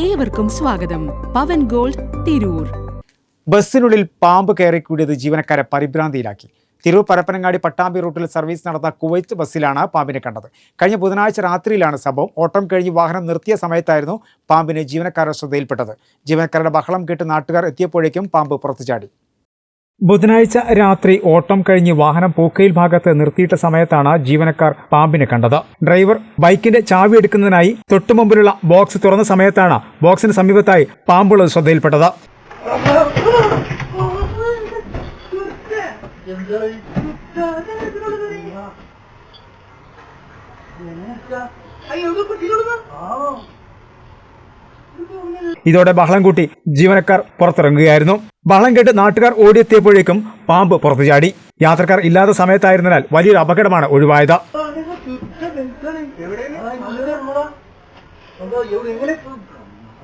ഏവർക്കും സ്വാഗതം. പവൻ ഗോൾഡ്, തിരൂർ. ബസ്സിനുള്ളിൽ പാമ്പ് കയറിക്കൂടിയത് ജീവനക്കാരെ പരിഭ്രാന്തിയിലാക്കി. തിരൂർ പരപ്പനങ്ങാടി പട്ടാമ്പി റൂട്ടിൽ സർവീസ് നടന്ന കുവൈറ്റ് ബസ്സിലാണ് പാമ്പിനെ കണ്ടത്. കഴിഞ്ഞ ബുധനാഴ്ച രാത്രിയിലാണ് സംഭവം. ഓട്ടം കഴിഞ്ഞ് വാഹനം നിർത്തിയ സമയത്തായിരുന്നു പാമ്പിനെ ജീവനക്കാരുടെ ശ്രദ്ധയിൽപ്പെട്ടത്. ജീവനക്കാരുടെ ബഹളം കേട്ട് നാട്ടുകാർ എത്തിയപ്പോഴേക്കും പാമ്പ് പുറത്തു ചാടി. ബുധനാഴ്ച രാത്രി ഓട്ടം കഴിഞ്ഞ് വാഹനം പൂക്കയിൽ ഭാഗത്ത് നിർത്തിയിട്ട സമയത്താണ് ജീവനക്കാർ പാമ്പിനെ കണ്ടത്. ഡ്രൈവർ ബൈക്കിന്റെ ചാവി എടുക്കുന്നതിനായി തൊട്ടുമുമ്പിലുള്ള ബോക്സ് തുറന്ന സമയത്താണ് ബോക്സിന് സമീപത്തായി പാമ്പുള്ളത് ശ്രദ്ധയിൽപ്പെട്ടത്. ഇതോടെ ബഹളം കൂട്ടി ജീവനക്കാർ പുറത്തിറങ്ങുകയായിരുന്നു. ബഹളം കേട്ട് നാട്ടുകാർ ഓടിയെത്തിയപ്പോഴേക്കും പാമ്പ് പുറത്തു ചാടി. യാത്രക്കാർ ഇല്ലാത്ത സമയത്തായിരുന്നതിനാൽ വലിയൊരു അപകടമാണ് ഒഴിവായത്.